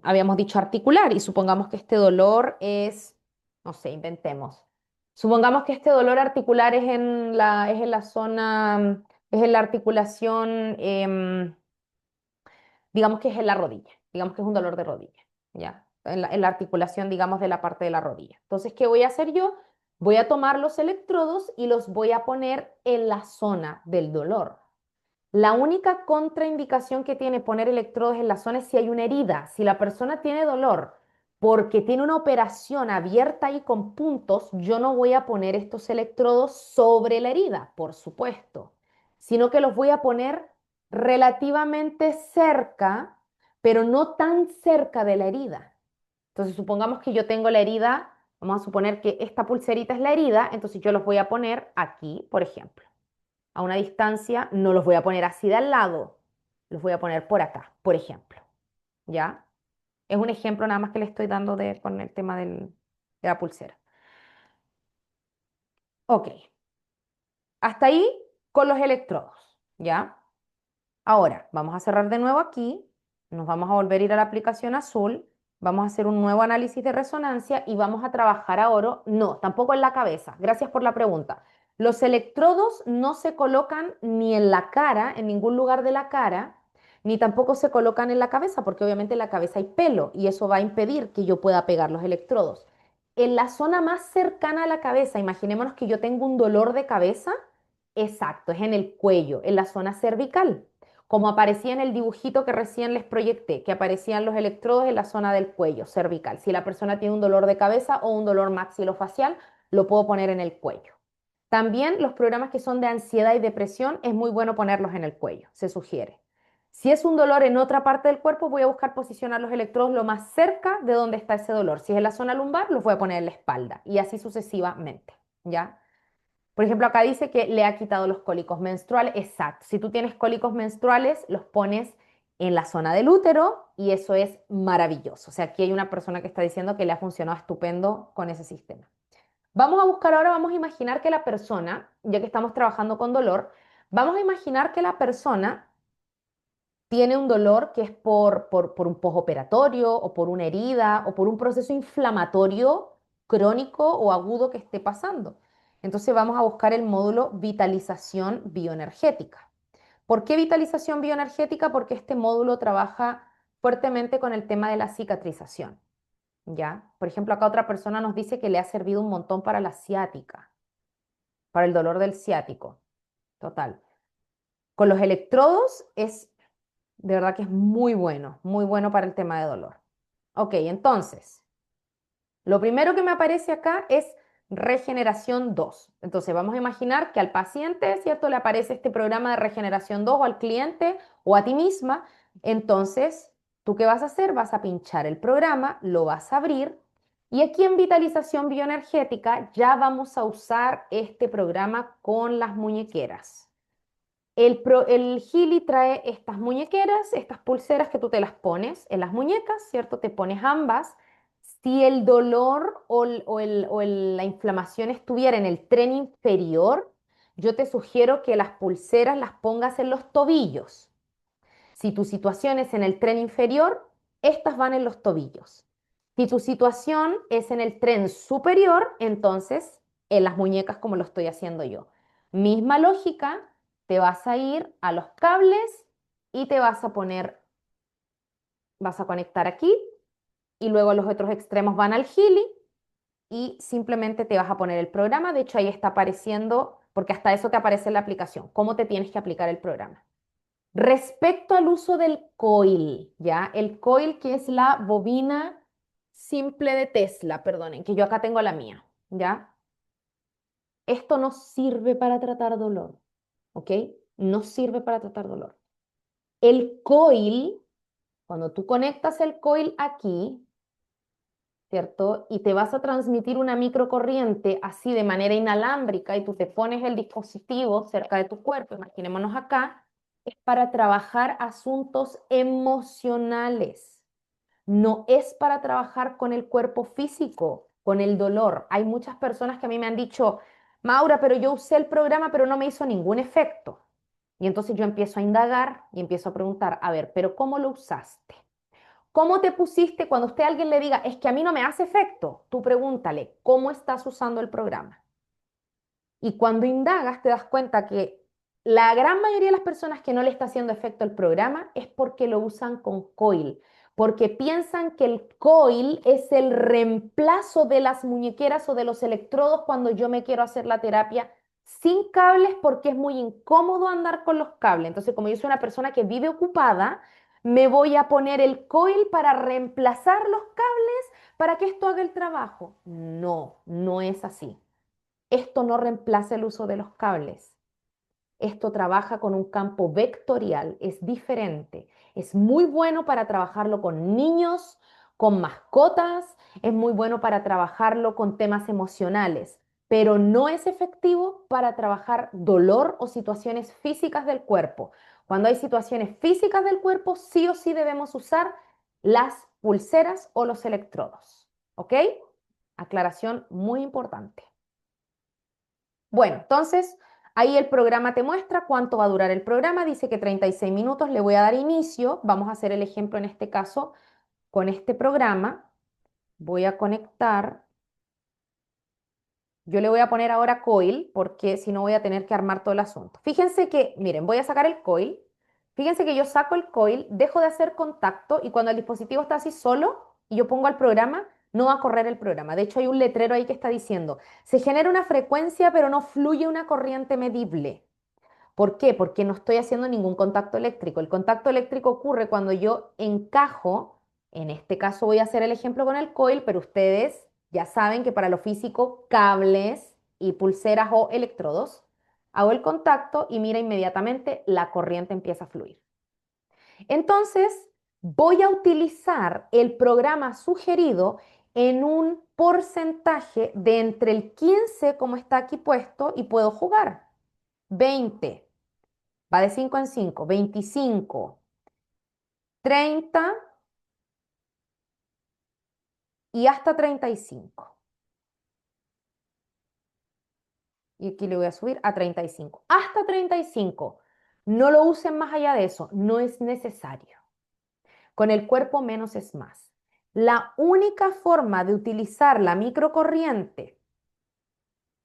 habíamos dicho articular, y supongamos que este dolor es, no sé, inventemos. Supongamos que este dolor articular es en la zona, es en la articulación, digamos que es en la rodilla, digamos que es un dolor de rodilla, ¿ya? En la articulación, digamos, de la parte de la rodilla. Entonces, ¿qué voy a hacer yo? Voy a tomar los electrodos y los voy a poner en la zona del dolor. La única contraindicación que tiene poner electrodos en la zona es si hay una herida. Si la persona tiene dolor porque tiene una operación abierta ahí con puntos, yo no voy a poner estos electrodos sobre la herida, por supuesto, sino que los voy a poner relativamente cerca, pero no tan cerca de la herida. Entonces, supongamos que yo tengo la herida, vamos a suponer que esta pulserita es la herida, entonces yo los voy a poner aquí, por ejemplo a una distancia, no los voy a poner así de al lado, los voy a poner por acá, por ejemplo, ¿ya? Es un ejemplo nada más que le estoy dando con el tema de la pulsera. Ok, hasta ahí con los electrodos, ¿ya? Ahora, vamos a cerrar de nuevo aquí, nos vamos a volver a ir a la aplicación azul, vamos a hacer un nuevo análisis de resonancia y vamos a trabajar ahora, no, tampoco en la cabeza, gracias por la pregunta. Los electrodos no se colocan ni en la cara, en ningún lugar de la cara, ni tampoco se colocan en la cabeza, porque obviamente en la cabeza hay pelo y eso va a impedir que yo pueda pegar los electrodos. En la zona más cercana a la cabeza, imaginémonos que yo tengo un dolor de cabeza, exacto, es en el cuello, en la zona cervical como aparecía en el dibujito que recién les proyecté, que aparecían los electrodos en la zona del cuello cervical. Si la persona tiene un dolor de cabeza o un dolor maxilofacial, lo puedo poner en el cuello. También los programas que son de ansiedad y depresión es muy bueno ponerlos en el cuello, se sugiere. Si es un dolor en otra parte del cuerpo, voy a buscar posicionar los electrodos lo más cerca de donde está ese dolor. Si es en la zona lumbar, los voy a poner en la espalda y así sucesivamente, ¿ya? Por ejemplo, acá dice que le ha quitado los cólicos menstruales. Exacto. Si tú tienes cólicos menstruales, los pones en la zona del útero y eso es maravilloso. O sea, aquí hay una persona que está diciendo que le ha funcionado estupendo con ese sistema. Vamos a buscar ahora, vamos a imaginar que la persona, ya que estamos trabajando con dolor, vamos a imaginar que la persona tiene un dolor que es por un postoperatorio o por una herida o por un proceso inflamatorio crónico o agudo que esté pasando. Entonces vamos a buscar el módulo vitalización bioenergética. ¿Por qué vitalización bioenergética? Porque este módulo trabaja fuertemente con el tema de la cicatrización. ¿Ya? Por ejemplo, acá otra persona nos dice que le ha servido un montón para la ciática, para el dolor del ciático. Total. Con los electrodos es de verdad que es muy bueno para el tema de dolor. Ok, entonces, lo primero que me aparece acá es regeneración 2. Entonces vamos a imaginar que al paciente, ¿cierto? Le aparece este programa de regeneración 2 o al cliente o a ti misma. Entonces, ¿tú qué vas a hacer? Vas a pinchar el programa, lo vas a abrir y aquí en vitalización bioenergética ya vamos a usar este programa con las muñequeras. El Gili trae estas muñequeras, estas pulseras que tú te las pones en las muñecas, ¿cierto? Te pones ambas. Si el dolor la inflamación estuviera en el tren inferior, yo te sugiero que las pulseras las pongas en los tobillos. Si tu situación es en el tren inferior, estas van en los tobillos. Si tu situación es en el tren superior, entonces en las muñecas como lo estoy haciendo yo. Misma lógica, te vas a ir a los cables y te vas a poner, vas a conectar aquí y luego los otros extremos van al Gili y simplemente te vas a poner el programa. De hecho, ahí está apareciendo, porque hasta eso te aparece en la aplicación, cómo te tienes que aplicar el programa. Respecto al uso del coil, ¿ya? El coil que es la bobina simple de Tesla, perdonen, que yo acá tengo la mía, ¿ya? Esto no sirve para tratar dolor, ¿ok? No sirve para tratar dolor. El coil, cuando tú conectas el coil aquí, ¿cierto? Y te vas a transmitir una microcorriente así de manera inalámbrica y tú te pones el dispositivo cerca de tu cuerpo, imaginémonos acá, es para trabajar asuntos emocionales. No es para trabajar con el cuerpo físico, con el dolor. Hay muchas personas que a mí me han dicho, Maura, pero yo usé el programa, pero no me hizo ningún efecto. Y entonces yo empiezo a indagar y empiezo a preguntar, a ver, pero ¿cómo lo usaste? ¿Cómo te pusiste cuando usted a alguien le diga, es que a mí no me hace efecto? Tú pregúntale, ¿cómo estás usando el programa? Y cuando indagas te das cuenta que la gran mayoría de las personas que no le está haciendo efecto el programa es porque lo usan con coil, porque piensan que el coil es el reemplazo de las muñequeras o de los electrodos cuando yo me quiero hacer la terapia sin cables porque es muy incómodo andar con los cables. Entonces, como yo soy una persona que vive ocupada, me voy a poner el coil para reemplazar los cables para que esto haga el trabajo. No, no es así. Esto no reemplaza el uso de los cables. Esto trabaja con un campo vectorial, es diferente. Es muy bueno para trabajarlo con niños, con mascotas, es muy bueno para trabajarlo con temas emocionales, pero no es efectivo para trabajar dolor o situaciones físicas del cuerpo. Cuando hay situaciones físicas del cuerpo, sí o sí debemos usar las pulseras o los electrodos. ¿Ok? Aclaración muy importante. Bueno, entonces ahí el programa te muestra cuánto va a durar el programa. Dice que 36 minutos. Le voy a dar inicio. Vamos a hacer el ejemplo en este caso con este programa. Voy a conectar. Yo le voy a poner ahora coil porque si no voy a tener que armar todo el asunto. Fíjense que, miren, voy a sacar el coil. Fíjense que yo saco el coil, dejo de hacer contacto y cuando el dispositivo está así solo y yo pongo al programa, no va a correr el programa. De hecho, hay un letrero ahí que está diciendo, se genera una frecuencia pero no fluye una corriente medible. ¿Por qué? Porque no estoy haciendo ningún contacto eléctrico. El contacto eléctrico ocurre cuando yo encajo, en este caso voy a hacer el ejemplo con el coil, pero ustedes ya saben que para lo físico, cables y pulseras o electrodos, hago el contacto y mira inmediatamente la corriente empieza a fluir. Entonces, voy a utilizar el programa sugerido en un porcentaje de entre el 15, como está aquí puesto, y puedo jugar. 20. Va de 5 en 5, 25, 30 y hasta 35. Y aquí le voy a subir a 35. Hasta 35. No lo usen más allá de eso, no es necesario. Con el cuerpo menos es más. La única forma de utilizar la microcorriente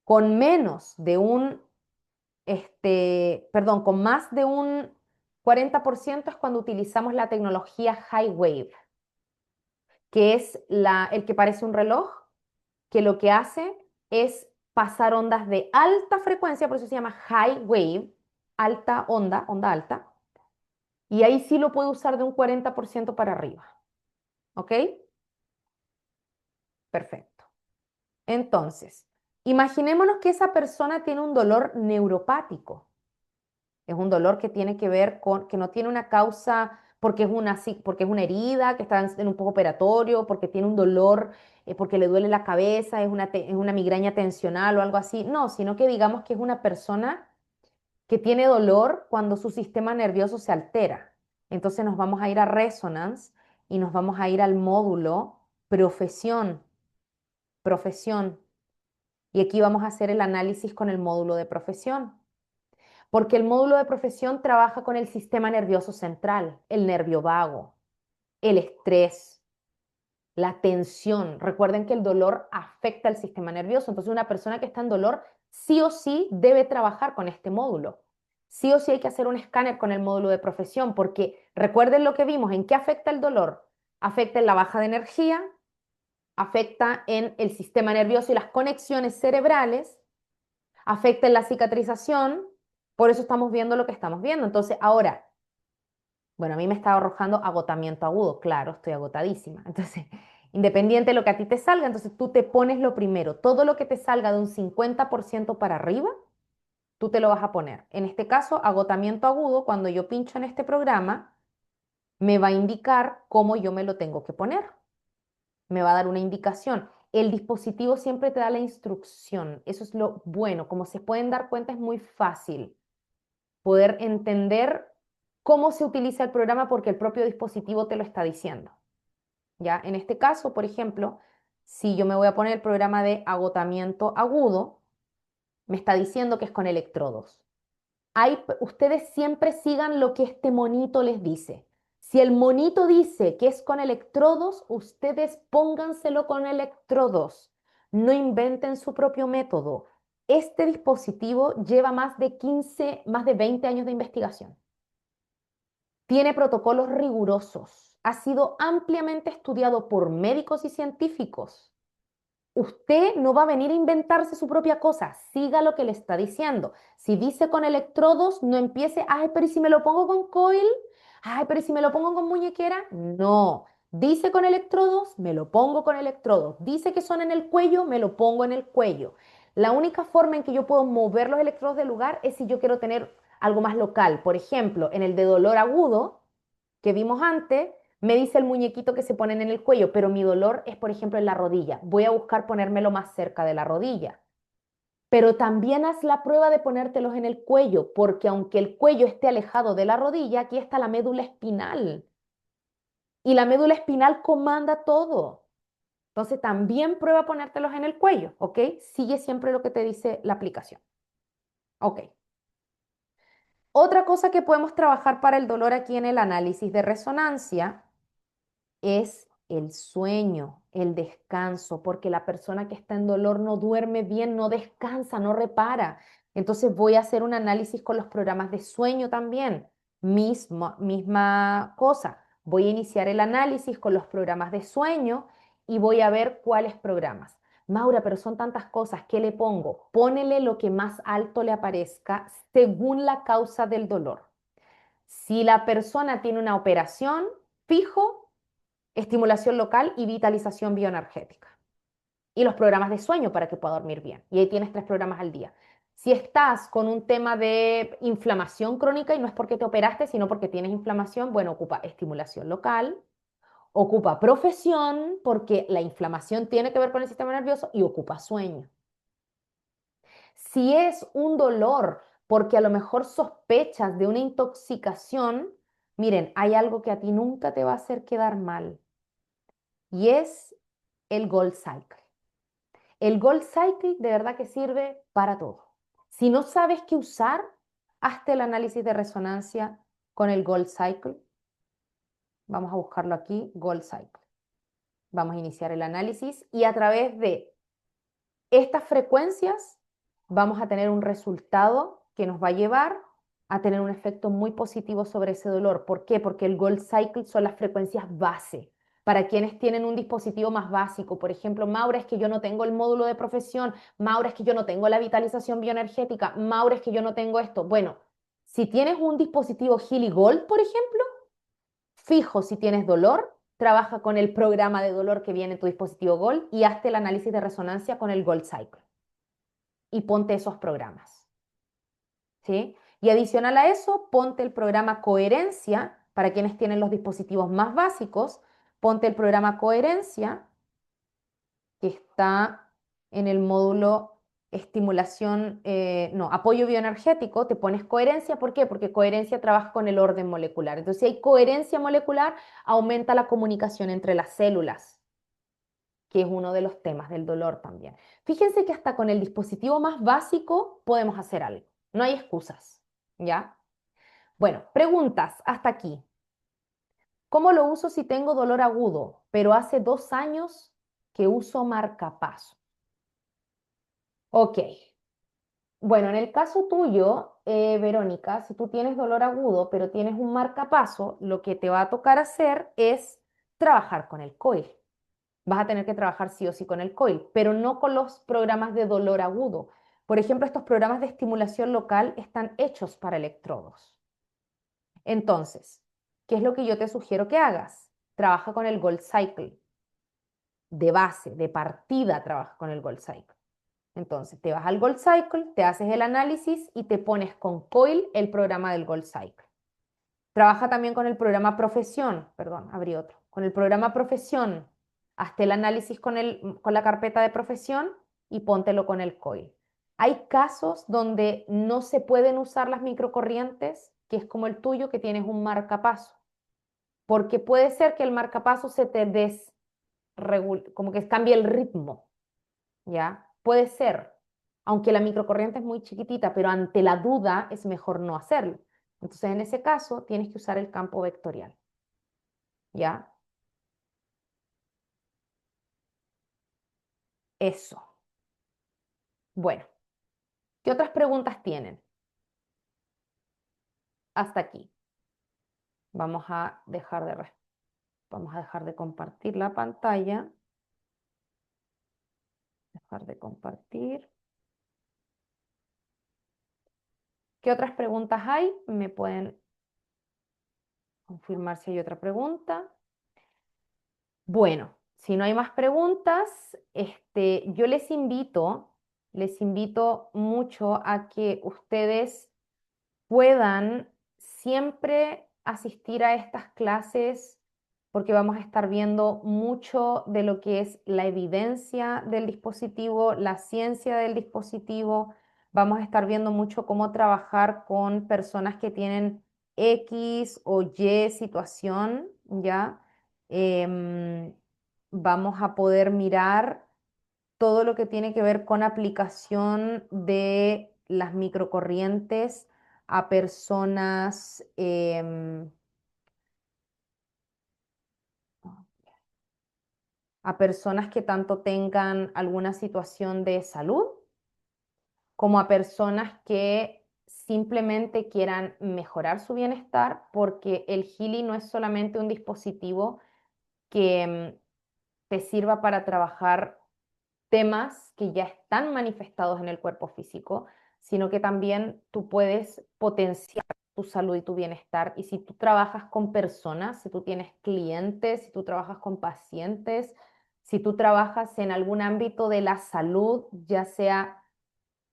con menos de un, perdón, con más de un 40% es cuando utilizamos la tecnología high wave, que es el que parece un reloj, que lo que hace es pasar ondas de alta frecuencia, por eso se llama high wave, alta onda, onda alta, y ahí sí lo puedo usar de un 40% para arriba. ¿Ok? Perfecto. Entonces, Imaginémonos que esa persona tiene un dolor neuropático. Es un dolor que tiene que ver con, que no tiene una causa porque es una, porque es una herida, que está en un poco operatorio, porque tiene un dolor, porque le duele la cabeza, es una migraña tensional o algo así. No, sino que digamos que es una persona que tiene dolor cuando su sistema nervioso se altera. Entonces nos vamos a ir a Resonance y nos vamos a ir al módulo profesión, profesión. Y aquí vamos a hacer el análisis con el módulo de profesión, porque el módulo de profesión trabaja con el sistema nervioso central, el nervio vago, el estrés, la tensión. Recuerden que el dolor afecta al sistema nervioso, entonces una persona que está en dolor sí o sí debe trabajar con este módulo. Sí o sí hay que hacer un escáner con el módulo de profesión, porque recuerden lo que vimos, ¿en qué afecta el dolor? Afecta en la baja de energía, afecta en el sistema nervioso y las conexiones cerebrales, afecta en la cicatrización, por eso estamos viendo lo que estamos viendo. Entonces, ahora, bueno, a mí me está arrojando agotamiento agudo, claro, estoy agotadísima. Entonces, independiente de lo que a ti te salga, entonces tú te pones lo primero, todo lo que te salga de un 50% para arriba, tú te lo vas a poner. En este caso, agotamiento agudo, cuando yo pincho en este programa, me va a indicar cómo yo me lo tengo que poner. Me va a dar una indicación. El dispositivo siempre te da la instrucción. Eso es lo bueno. Como se pueden dar cuenta, es muy fácil poder entender cómo se utiliza el programa porque el propio dispositivo te lo está diciendo. ¿Ya? En este caso, por ejemplo, si yo me voy a poner el programa de agotamiento agudo, me está diciendo que es con electrodos. Ustedes siempre sigan lo que este monito les dice. Si el monito dice que es con electrodos, ustedes pónganselo con electrodos. No inventen su propio método. Este dispositivo lleva más de 15, más de 20 años de investigación. Tiene protocolos rigurosos. Ha sido ampliamente estudiado por médicos y científicos. Usted no va a venir a inventarse su propia cosa, siga lo que le está diciendo. Si dice con electrodos, no empiece, ay, pero ¿y si me lo pongo con coil? Ay, pero ¿y si me lo pongo con muñequera? No. Dice con electrodos, me lo pongo con electrodos. Dice que son en el cuello, me lo pongo en el cuello. La única forma en que yo puedo mover los electrodos del lugar es si yo quiero tener algo más local. Por ejemplo, en el de dolor agudo que vimos antes, me dice el muñequito que se ponen en el cuello, pero mi dolor es, por ejemplo, en la rodilla. Voy a buscar ponérmelo más cerca de la rodilla. Pero también haz la prueba de ponértelos en el cuello, porque aunque el cuello esté alejado de la rodilla, aquí está la médula espinal. Y la médula espinal comanda todo. Entonces también prueba ponértelos en el cuello, ¿ok? Sigue siempre lo que te dice la aplicación. Ok. Otra cosa que podemos trabajar para el dolor aquí en el análisis de resonancia es el sueño, el descanso, porque la persona que está en dolor no duerme bien, no descansa, no repara. Entonces voy a hacer un análisis con los programas de sueño también. Misma cosa. Voy a iniciar el análisis con los programas de sueño y voy a ver cuáles programas. Maura, pero son tantas cosas, ¿qué le pongo? Pónele lo que más alto le aparezca según la causa del dolor. Si la persona tiene una operación, fijo, estimulación local y vitalización bioenergética. Y los programas de sueño para que pueda dormir bien. Y ahí tienes 3 programas al día. Si estás con un tema de inflamación crónica y no es porque te operaste, sino porque tienes inflamación, bueno, ocupa estimulación local, ocupa profesión, porque la inflamación tiene que ver con el sistema nervioso, y ocupa sueño. Si es un dolor porque a lo mejor sospechas de una intoxicación, miren, hay algo que a ti nunca te va a hacer quedar mal y es el Gold Cycle. El Gold Cycle de verdad que sirve para todo. Si no sabes qué usar, hazte el análisis de resonancia con el Gold Cycle. Vamos a buscarlo aquí, Gold Cycle. Vamos a iniciar el análisis y a través de estas frecuencias vamos a tener un resultado que nos va a llevar a tener un efecto muy positivo sobre ese dolor. ¿Por qué? Porque el Gold Cycle son las frecuencias base. Para quienes tienen un dispositivo más básico, por ejemplo, Maura, es que yo no tengo el módulo de profesión, Maura, es que yo no tengo la vitalización bioenergética, Maura, es que yo no tengo esto. Bueno, si tienes un dispositivo Healy Gold, por ejemplo, fijo, si tienes dolor, trabaja con el programa de dolor que viene en tu dispositivo Gold y hazte el análisis de resonancia con el Gold Cycle. y ponte esos programas, ¿sí? Y adicional a eso, ponte el programa Coherencia, para quienes tienen los dispositivos más básicos, ponte el programa Coherencia, que está en el módulo estimulación, no, apoyo bioenergético, te pones coherencia, ¿por qué? Porque coherencia trabaja con el orden molecular. Entonces, si hay coherencia molecular, aumenta la comunicación entre las células, que es uno de los temas del dolor también. Fíjense que hasta con el dispositivo más básico podemos hacer algo. No hay excusas, ¿ya? Bueno, preguntas hasta aquí. ¿Cómo lo uso si tengo dolor agudo, pero hace 2 años que uso marcapaso? Ok. Bueno, en el caso tuyo, Verónica, si tú tienes dolor agudo, pero tienes un marcapaso, lo que te va a tocar hacer es trabajar con el COIL. Vas a tener que trabajar sí o sí con el COIL, pero no con los programas de dolor agudo. Por ejemplo, estos programas de estimulación local están hechos para electrodos. Entonces, ¿qué es lo que yo te sugiero que hagas? Trabaja con el Gold Cycle. De base, de partida, trabaja con el Gold Cycle. Entonces, te vas al Gold Cycle, te haces el análisis y te pones con COIL el programa del Gold Cycle. Trabaja también con el programa Profesión, perdón, abrí otro. Con el programa Profesión, hazte el análisis con la carpeta de Profesión y póntelo con el COIL. Hay casos donde no se pueden usar las microcorrientes, que es como el tuyo, que tienes un marcapaso, porque puede ser que el marcapaso se te como que cambie el ritmo, ¿ya? Puede ser, aunque la microcorriente es muy chiquitita, pero ante la duda es mejor no hacerlo. Entonces, en ese caso, tienes que usar el campo vectorial, ¿ya? Eso. Bueno, ¿qué otras preguntas tienen? Hasta aquí. Vamos a dejar vamos a dejar de compartir la pantalla. Dejar de compartir. ¿Qué otras preguntas hay? ¿Me pueden confirmar si hay otra pregunta? Bueno, si no hay más preguntas, yo les invito mucho a que ustedes puedan siempre asistir a estas clases porque vamos a estar viendo mucho de lo que es la evidencia del dispositivo, la ciencia del dispositivo. Vamos a estar viendo mucho cómo trabajar con personas que tienen X o Y situación, ¿ya? Em, Vamos a poder mirar todo lo que tiene que ver con aplicación de las microcorrientes a personas, a personas que tanto tengan alguna situación de salud como a personas que simplemente quieran mejorar su bienestar, porque el Healy no es solamente un dispositivo que te sirva para trabajar temas que ya están manifestados en el cuerpo físico, sino que también tú puedes potenciar tu salud y tu bienestar. Y si tú trabajas con personas, si tú tienes clientes, si tú trabajas con pacientes, si tú trabajas en algún ámbito de la salud, ya sea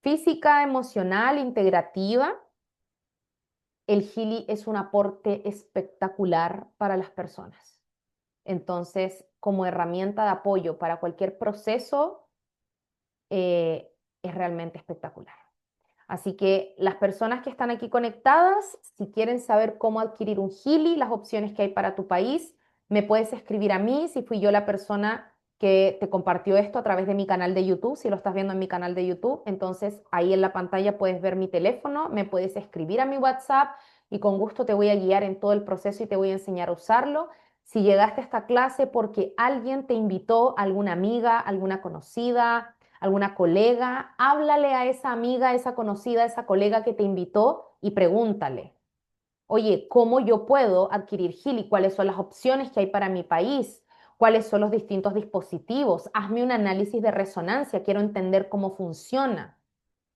física, emocional, integrativa, el Healy es un aporte espectacular para las personas. Entonces, como herramienta de apoyo para cualquier proceso, es realmente espectacular. Así que las personas que están aquí conectadas, si quieren saber cómo adquirir un Healy, las opciones que hay para tu país, me puedes escribir a mí si fui yo la persona que te compartió esto a través de mi canal de YouTube. Si lo estás viendo en mi canal de YouTube, entonces ahí en la pantalla puedes ver mi teléfono, me puedes escribir a mi WhatsApp y con gusto te voy a guiar en todo el proceso y te voy a enseñar a usarlo. Si llegaste a esta clase porque alguien te invitó, alguna amiga, alguna conocida, alguna colega, háblale a esa amiga, a esa conocida, a esa colega que te invitó y pregúntale, oye, ¿cómo yo puedo adquirir Healy? ¿Cuáles son las opciones que hay para mi país? ¿Cuáles son los distintos dispositivos? Hazme un análisis de resonancia, quiero entender cómo funciona,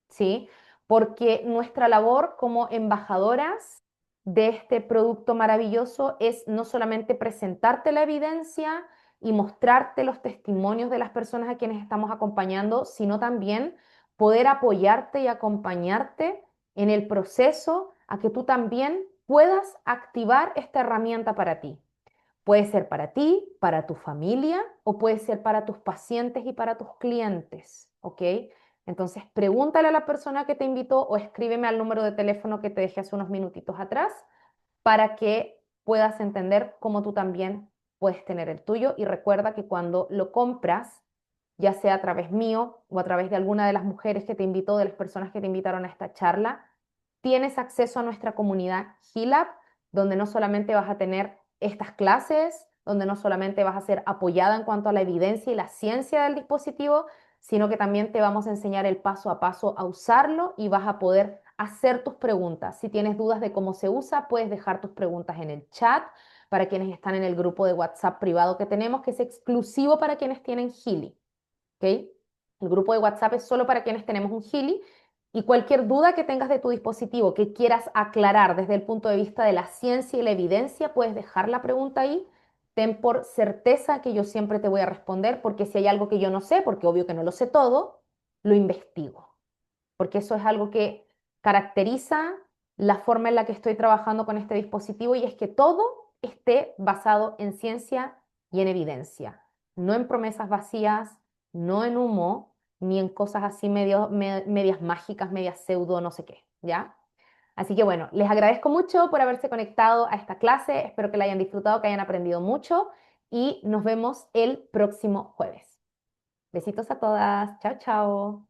¿sí? Porque nuestra labor como embajadoras de este producto maravilloso es no solamente presentarte la evidencia y mostrarte los testimonios de las personas a quienes estamos acompañando, sino también poder apoyarte y acompañarte en el proceso a que tú también puedas activar esta herramienta para ti. Puede ser para ti, para tu familia o puede ser para tus pacientes y para tus clientes, ¿ok? Entonces, pregúntale a la persona que te invitó o escríbeme al número de teléfono que te dejé hace unos minutitos atrás para que puedas entender cómo tú también puedes tener el tuyo. Y recuerda que cuando lo compras, ya sea a través mío o a través de alguna de las mujeres que te invitó, de las personas que te invitaron a esta charla, tienes acceso a nuestra comunidad HEALUP, donde no solamente vas a tener estas clases, donde no solamente vas a ser apoyada en cuanto a la evidencia y la ciencia del dispositivo, sino que también te vamos a enseñar el paso a paso a usarlo y vas a poder hacer tus preguntas. Si tienes dudas de cómo se usa, puedes dejar tus preguntas en el chat para quienes están en el grupo de WhatsApp privado que tenemos, que es exclusivo para quienes tienen Healy. ¿Ok? El grupo de WhatsApp es solo para quienes tenemos un Healy y cualquier duda que tengas de tu dispositivo que quieras aclarar desde el punto de vista de la ciencia y la evidencia, puedes dejar la pregunta ahí. Ten por certeza que yo siempre te voy a responder porque si hay algo que yo no sé, porque obvio que no lo sé todo, lo investigo. Porque eso es algo que caracteriza la forma en la que estoy trabajando con este dispositivo y es que todo esté basado en ciencia y en evidencia, no en promesas vacías, no en humo, ni en cosas así medias mágicas, medias pseudo, no sé qué, ¿ya? Así que bueno, les agradezco mucho por haberse conectado a esta clase, espero que la hayan disfrutado, que hayan aprendido mucho y nos vemos el próximo jueves. Besitos a todas, chao, chao.